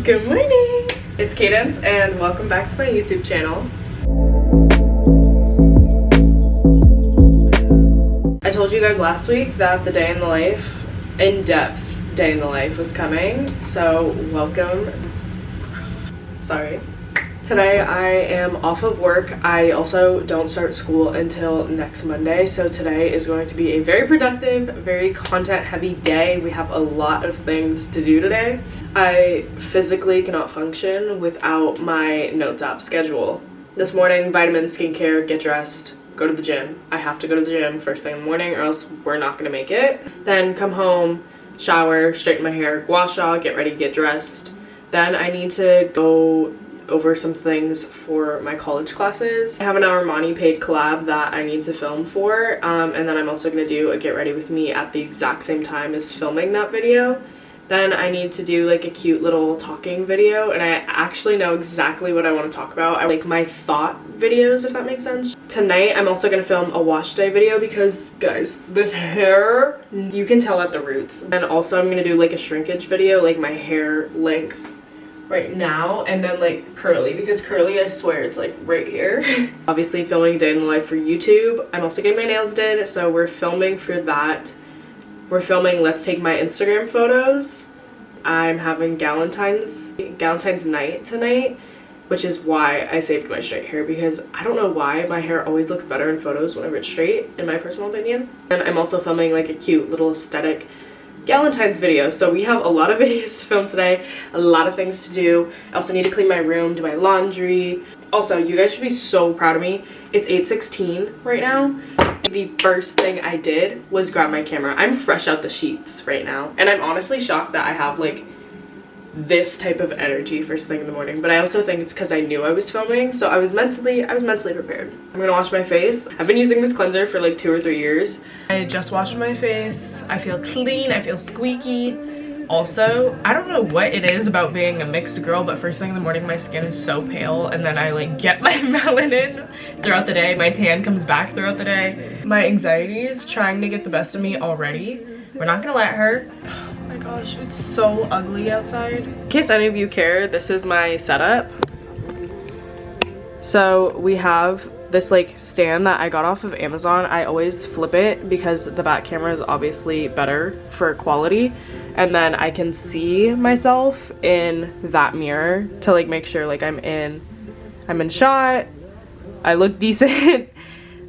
Good morning! It's Cadence and welcome back to my YouTube channel. I told you guys last week that the day in the life, in-depth day in the life was coming, so welcome. Sorry. Today I am off of work. I also don't start school until next Monday, so today is going to be a very productive, very content-heavy day. We have a lot of things to do today. I physically cannot function without my notes app schedule. This morning, vitamins, skincare, get dressed, go to the gym. I have to go to the gym first thing in the morning or else we're not gonna make it. Then come home, shower, straighten my hair, gua sha, get ready, get dressed. Then I need to go over some things for my college classes. I have an Armani paid collab that I need to film for, and then I'm also gonna do a get ready with me at the exact same time as filming that video. Then I need to do like a cute little talking video, and I actually know exactly what I want to talk about. I like my thought videos, if that makes sense. Tonight I'm also gonna film a wash day video because guys, this hair, you can tell at the roots. And also I'm gonna do like a shrinkage video, like my hair length right now, and then like curly, because curly, I swear it's like right here. Obviously filming day in the life for YouTube. I'm also getting my nails did, so we're filming for that. We're filming let's take my Instagram photos. I'm having Galentines night tonight, which is why I saved my straight hair, because I don't know why my hair always looks better in photos whenever it's straight, in my personal opinion. And I'm also filming like a cute little aesthetic Galentine's video, so we have a lot of videos to film today, a lot of things to do. I also need to clean my room, do my laundry. Also, you guys should be so proud of me. It's 8:16 right now. The first thing I did was grab my camera. I'm fresh out the sheets right now, and I'm honestly shocked that I have like this type of energy first thing in the morning, but I also think it's because I knew I was filming, so I was mentally prepared. I'm gonna wash my face. I've been using this cleanser for like 2 or 3 years. I just washed my face. I feel clean, I feel squeaky. Also, I don't know what it is about being a mixed girl, but first thing in the morning my skin is so pale, and then I like get my melanin throughout the day. My tan comes back throughout the day. My anxiety is trying to get the best of me already. We're not gonna let her. Oh my gosh, it's so ugly outside. In case any of you care, this is my setup. So we have this like stand that I got off of Amazon. I always flip it because the back camera is obviously better for quality, and then I can see myself in that mirror to like make sure like I'm in shot, I look decent.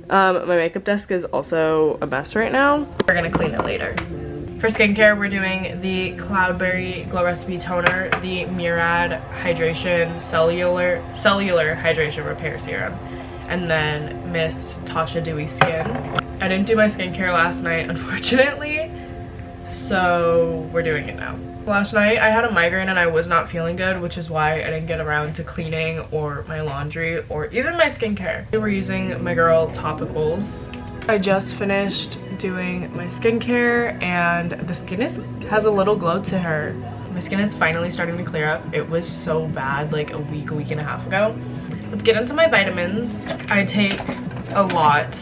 My makeup desk is also a mess right now. We're gonna clean it later. For skincare, we're doing the Cloudberry Glow Recipe Toner, the Murad Hydration Cellular Hydration Repair Serum, and then Miss Tatcha Dewy Skin. I didn't do my skincare last night, unfortunately, so we're doing it now. Last night I had a migraine and I was not feeling good, which is why I didn't get around to cleaning or my laundry or even my skincare. We're using my girl topicals. I just finished doing my skincare and the skin has a little glow to her. My skin is finally starting to clear up. It was so bad like a week and a half ago. Let's get into my vitamins. I take a lot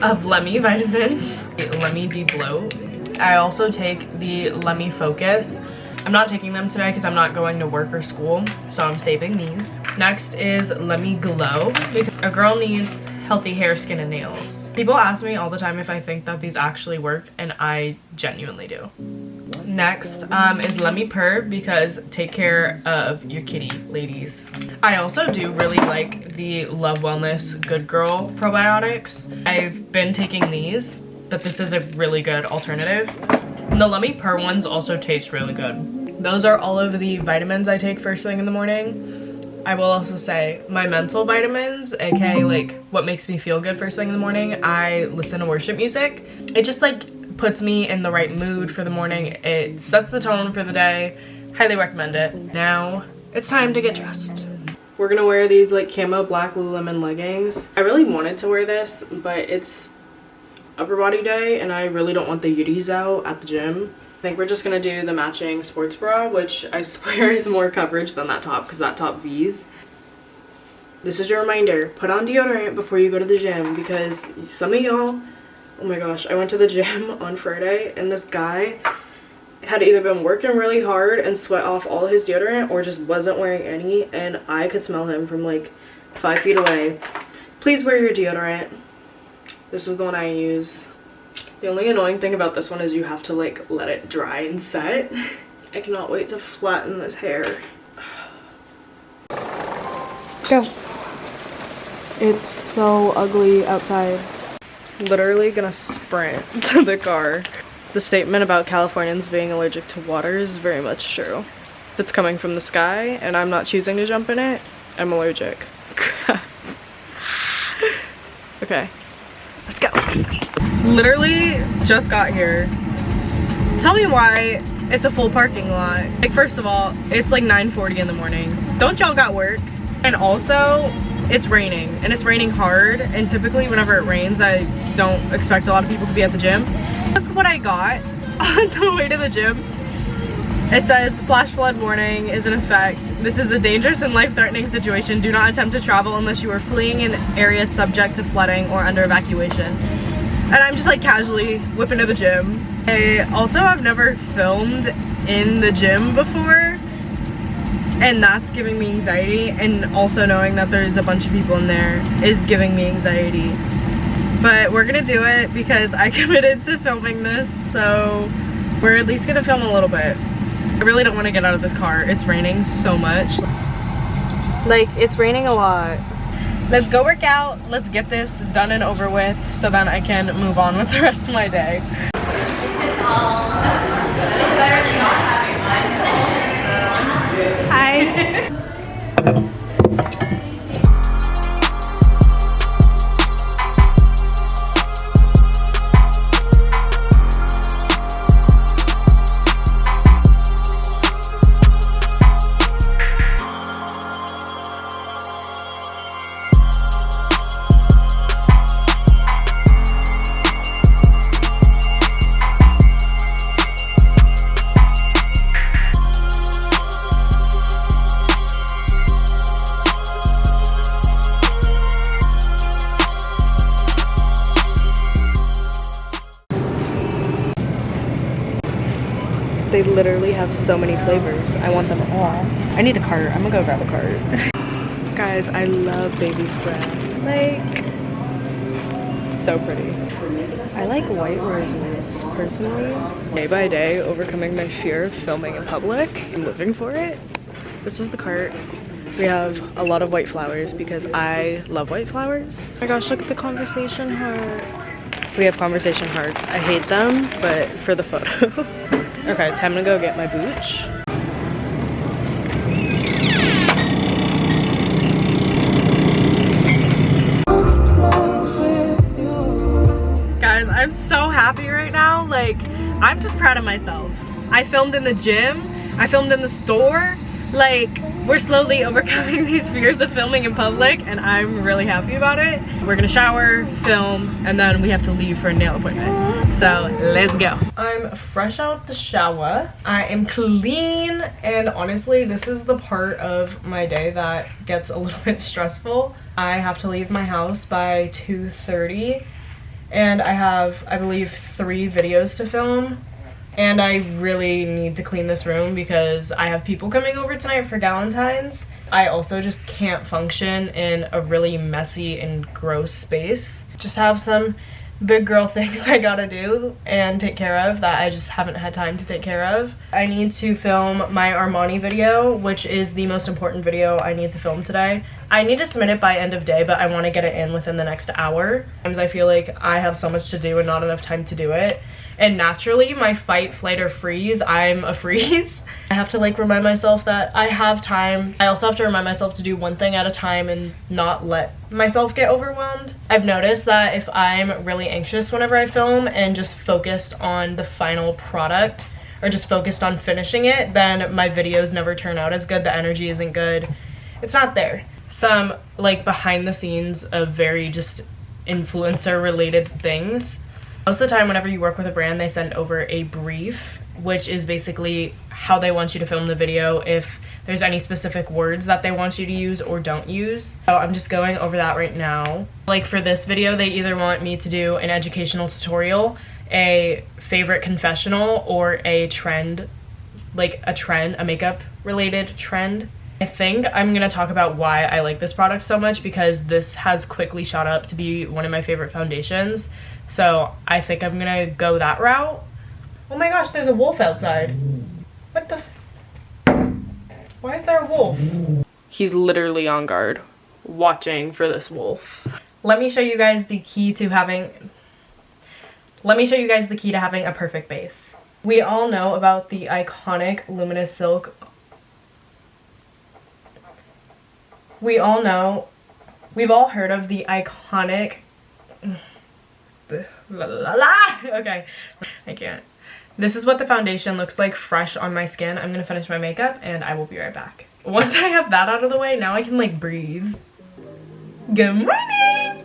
of Lemmy vitamins, Lemmy D-Bloat. I also take the Lemmy Focus. I'm not taking them today because I'm not going to work or school, so I'm saving these. Next is Lemmy Glow, because a girl needs healthy hair, skin, and nails. People ask me all the time if I think that these actually work, and I genuinely do. Next is Lemmy Purr, because take care of your kitty, ladies. I also do really like the Love Wellness Good Girl probiotics. I've been taking these, but this is a really good alternative. And the Lemmy Purr ones also taste really good. Those are all of the vitamins I take first thing in the morning. I will also say my mental vitamins, aka like what makes me feel good first thing in the morning, I listen to worship music. It just like puts me in the right mood for the morning. It sets the tone for the day. Highly recommend it. Now it's time to get dressed. We're gonna wear these like camo black Lululemon leggings. I really wanted to wear this, but it's upper body day and I really don't want the yudis out at the gym. I think we're just gonna do the matching sports bra, which I swear is more coverage than that top because that top V's. This is your reminder, put on deodorant before you go to the gym, because some of y'all, oh my gosh, I went to the gym on Friday and this guy had either been working really hard and sweat off all his deodorant or just wasn't wearing any, and I could smell him from like 5 feet away. Please wear your deodorant. This is the one I use. The only annoying thing about this one is you have to like let it dry and set. I cannot wait to flatten this hair. Go. It's so ugly outside. Literally gonna sprint to the car. The statement about Californians being allergic to water is very much true. If it's coming from the sky and I'm not choosing to jump in it, I'm allergic. Okay, let's go. Literally just got here. Tell me why it's a full parking lot. Like, first of all, it's like 9:40 in the morning. Don't y'all got work? And also, it's raining, and it's raining hard, and typically whenever it rains, I don't expect a lot of people to be at the gym. Look what I got on the way to the gym. It says, flash flood warning is in effect. This is a dangerous and life-threatening situation. Do not attempt to travel unless you are fleeing an area subject to flooding or under evacuation. And I'm just like casually whipping to the gym. I've never filmed in the gym before, and that's giving me anxiety, and also knowing that there's a bunch of people in there is giving me anxiety. But we're gonna do it because I committed to filming this, so we're at least gonna film a little bit. I really don't want to get out of this car. It's raining so much. Like, it's raining a lot. Let's go work out. Let's get this done and over with so then I can move on with the rest of my day. It's better than not having mine. Hi. They literally have so many flavors. I want them all. I need a cart. I'm gonna go grab a cart. Guys, I love baby's breath. Like, it's so pretty. I like white roses, personally. Day by day, overcoming my fear of filming in public and living for it. This is the cart. We have a lot of white flowers because I love white flowers. Oh my gosh, look at the conversation hearts. We have conversation hearts. I hate them, but for the photo. Okay, time to go get my booch. Guys, I'm so happy right now. Like, I'm just proud of myself. I filmed in the gym. I filmed in the store. Like, we're slowly overcoming these fears of filming in public, and I'm really happy about it. We're gonna shower, film, and then we have to leave for a nail appointment. So let's go. I'm fresh out the shower. I am clean, and honestly, this is the part of my day that gets a little bit stressful. I have to leave my house by 2:30, and I have, I believe, 3 videos to film. And I really need to clean this room because I have people coming over tonight for Galentines. I also just can't function in a really messy and gross space. Just have some big girl things I gotta do and take care of that I just haven't had time to take care of. I need to film my Armani video, which is the most important video I need to film today. I need to submit it by end of day, but I want to get it in within the next hour. Sometimes I feel like I have so much to do and not enough time to do it. And naturally, my fight, flight, or freeze, I'm a freeze. I have to like remind myself that I have time. I also have to remind myself to do one thing at a time and not let myself get overwhelmed. I've noticed that if I'm really anxious whenever I film and just focused on the final product or just focused on finishing it, then my videos never turn out as good. The energy isn't good. It's not there. Some like behind the scenes of very just influencer related things. Most of the time whenever you work with a brand, they send over a brief, which is basically how they want you to film the video, if there's any specific words that they want you to use or don't use. So I'm just going over that right now. Like for this video, they either want me to do an educational tutorial a favorite confessional or a trend, like a makeup related trend. I think I'm gonna talk about why I like this product so much, because this has quickly shot up to be one of my favorite foundations. So I think I'm gonna go that route. Oh my gosh, there's a wolf outside. What the why is there a wolf? He's literally on guard, watching for this wolf. Let me show you guys the key to having a perfect base. We all know about the iconic luminous silk. We've all heard of the iconic, okay, I can't. This is what the foundation looks like fresh on my skin. I'm gonna finish my makeup and I will be right back. Once I have that out of the way, now I can like breathe. Good morning!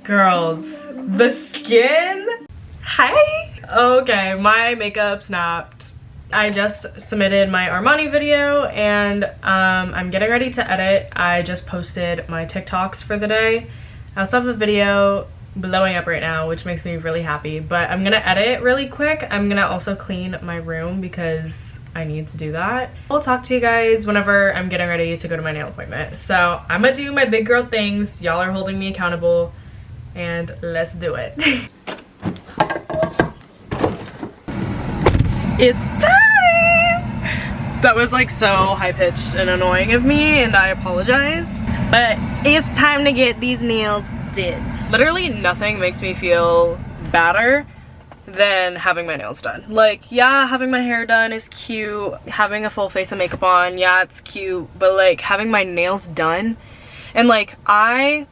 Girls, the skin, hi! Okay, my makeup snapped. I just submitted my Armani video and I'm getting ready to edit. I just posted my TikToks for the day. I also have the video blowing up right now, which makes me really happy, but I'm gonna edit really quick. I'm gonna also clean my room because I need to do that. I'll talk to you guys whenever I'm getting ready to go to my nail appointment. So I'm gonna do my big girl things. Y'all are holding me accountable and let's do it. It's time! That was like so high-pitched and annoying of me, and I apologize. But it's time to get these nails did. Literally nothing makes me feel badder than having my nails done. Like, yeah, having my hair done is cute. Having a full face of makeup on, yeah, it's cute. But like, having my nails done, and like, I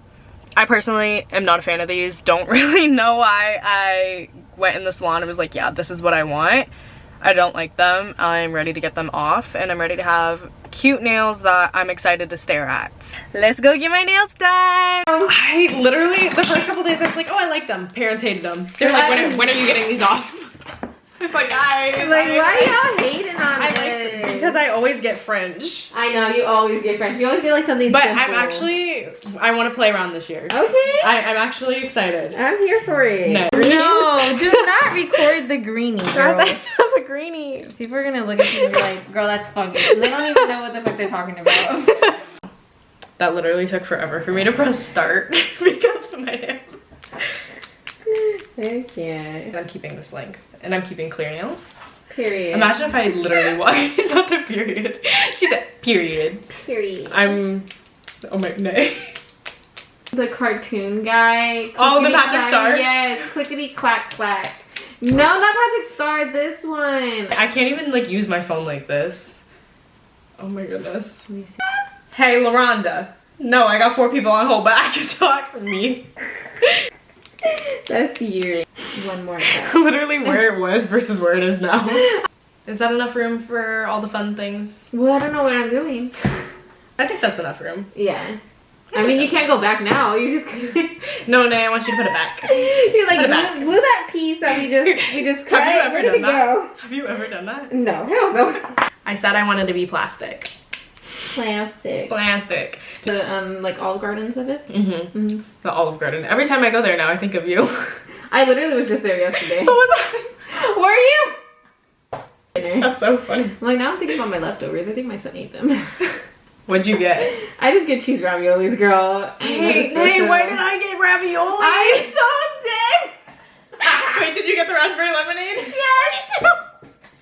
personally am not a fan of these. Don't really know why I went in the salon and was like, yeah, this is what I want. I don't like them. I'm ready to get them off, and I'm ready to have cute nails that I'm excited to stare at. Let's go get my nails done. I literally, the first couple days I was like, oh, I like them. Parents hated them. They're like, when are you getting these off? It's like, guys. Like, why y'all hating on it? Because I always get fringe. I know, you always get fringe. You always get like something But simple. I want to play around this year. Okay. I'm actually excited. I'm here for it. No, do not record the greenie, girl. I have a greenie. People are gonna look at you and be like, girl, that's funky. They don't even know what the fuck they're talking about. That literally took forever for me to press start because of my nails. Heck yeah. I'm keeping this length, and I'm keeping clear nails. Period. Imagine if I literally walked, not the period. She said period. Period. Oh my, no. The cartoon guy. Oh, the Patrick Star? Yes, clickety clack clack. No, not Patrick Star, this one. I can't even like use my phone like this. Oh my goodness. Hey, LaRonda. No, I got 4 people on hold, but I can talk for me. That's you. One more time. Literally where it was versus where it is now. Is that enough room for all the fun things? Well, I don't know what I'm doing. I think that's enough room. Yeah. I mean, you can't go back now. You just No, I want you to put it back. You're like, glue that piece that we just cut. Have you ever done that? Go. Have you ever done that? No, hell no. I said I wanted to be plastic. Plastic. Plastic. The like Olive Garden service. Mm-hmm. The Olive Garden. Every time I go there now, I think of you. I literally was just there yesterday. So was I. Were you? That's so funny. I'm like, now I'm thinking about my leftovers. I think my son ate them. What'd you get? I just get cheese raviolis, girl. Hey, why did I get ravioli? I so did. Wait, did you get the raspberry lemonade? Yes.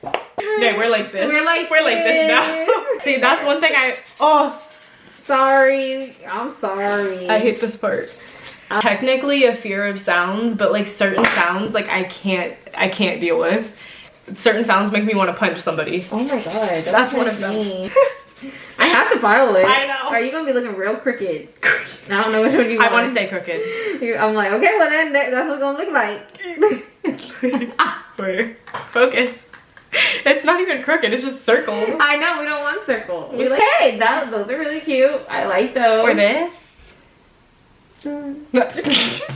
Okay, we're like this. We're like this now. See, that's one thing Sorry. I'm sorry. I hate this part. Technically a fear of sounds, but like certain sounds like I can't deal with. Certain sounds make me want to punch somebody. Oh my god, that's one of them. I have to follow it. I know. Are you gonna be looking real crooked? I don't know which one you want. I want to stay crooked. I'm like, okay, well then that's what it's gonna look like. Wait, focus. It's not even crooked, it's just circled. I know, we don't want circle. We're like, hey, those are really cute. I like those. Or this.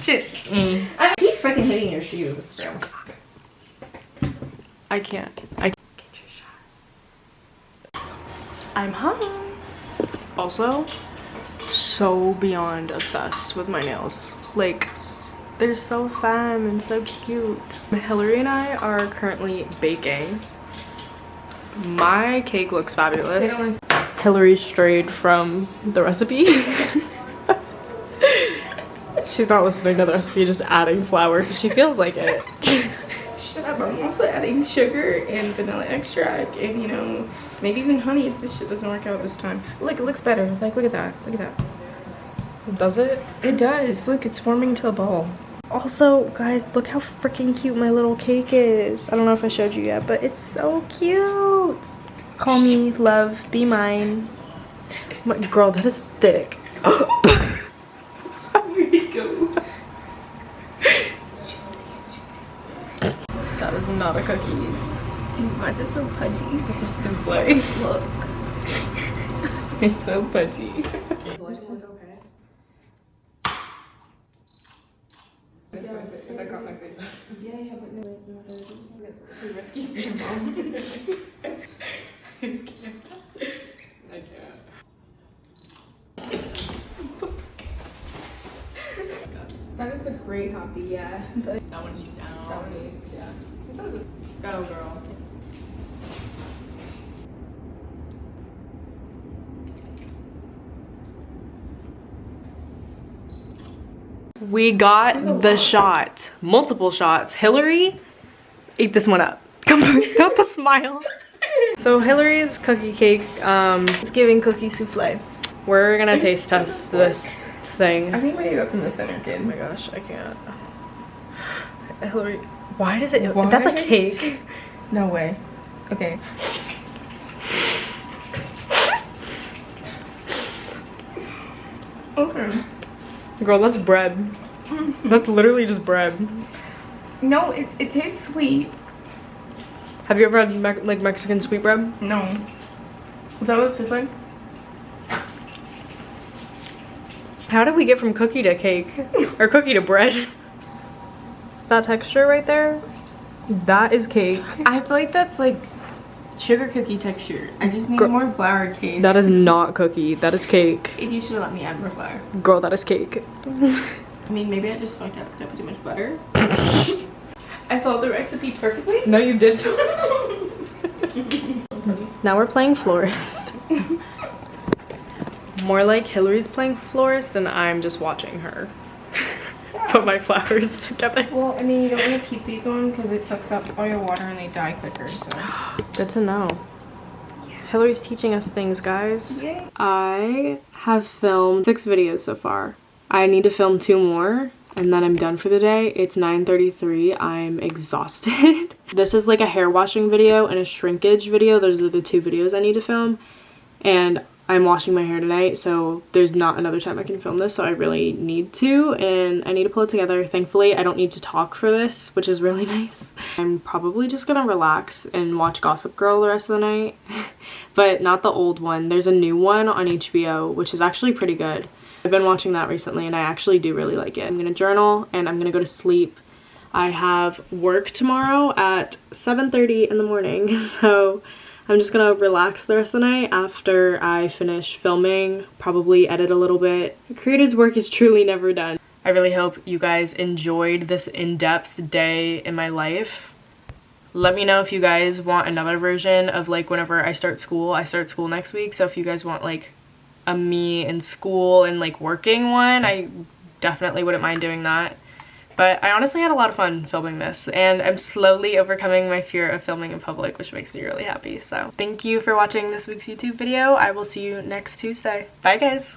Shit. I mean, he's freaking hitting your shoes. So. I can't. Get your shot. I'm home. Also, so beyond obsessed with my nails. Like, They're so fun and so cute. Hillary and I are currently baking. My cake looks fabulous. Hillary strayed from the recipe. She's not listening to the recipe, just adding flour because she feels like it. Shut up, I'm also adding sugar and vanilla extract and, you know, maybe even honey if this shit doesn't work out this time. Look, it looks better. Like, look at that. Look at that. Does it? It does. Look, it's forming to a ball. Also, guys, look how freaking cute my little cake is. I don't know if I showed you yet, but it's so cute. Call me, love, be mine. Girl, that is thick. That is not a cookie. Dude, why is it so pudgy? It's a souffle. Look. It's so pudgy. Yeah, but no, risky for your mom. I can't. That is a great hobby, yeah. But That one needs down. that one needs, yeah. Go, girl. We got the shot. Multiple shots. Hillary ate this one up. Got the smile. So Hillary's cookie cake, it's giving cookie souffle. We're gonna taste test this thing. I think we need to go from the center, kid. Oh my gosh, I can't. Hillary, why does it? What? That's a cake. No way. Okay. Okay. Girl, that's bread. That's literally just bread. No, it tastes sweet. Have you ever had like Mexican sweetbread? No. Is that what it tastes like? How did we get from cookie to cake? Or cookie to bread? That texture right there, that is cake. I feel like that's like sugar cookie texture. I just need more flour cake. That is not cookie, that is cake. You should have let me add more flour. Girl, that is cake. I mean, maybe I just fucked up because I put too much butter. I followed the recipe perfectly. No, you did. Now we're playing florist. More like Hillary's playing florist and I'm just watching her put my flowers together. Well, I mean, you don't want to keep these on because it sucks up all your water and they die quicker, so. Good to know. Yeah. Hillary's teaching us things, guys. Yay. I have filmed 6 videos so far. I need to film 2 more and then I'm done for the day. It's 9:33. I'm exhausted. This is like a hair washing video and a shrinkage video. Those are the 2 videos I need to film. And I'm washing my hair tonight, so there's not another time I can film this, so I really need to, and I need to pull it together. Thankfully, I don't need to talk for this, which is really nice. I'm probably just gonna relax and watch Gossip Girl the rest of the night, but not the old one. There's a new one on HBO, which is actually pretty good. I've been watching that recently, and I actually do really like it. I'm gonna journal, and I'm gonna go to sleep. I have work tomorrow at 7:30 in the morning, so I'm just gonna relax the rest of the night after I finish filming, probably edit a little bit. Creative's work is truly never done. I really hope you guys enjoyed this in-depth day in my life. Let me know if you guys want another version of like whenever I start school. I start school next week, so if you guys want like a me in school and like working one, I definitely wouldn't mind doing that. But I honestly had a lot of fun filming this, and I'm slowly overcoming my fear of filming in public, which makes me really happy. So thank you for watching this week's YouTube video. I will see you next Tuesday. Bye, guys.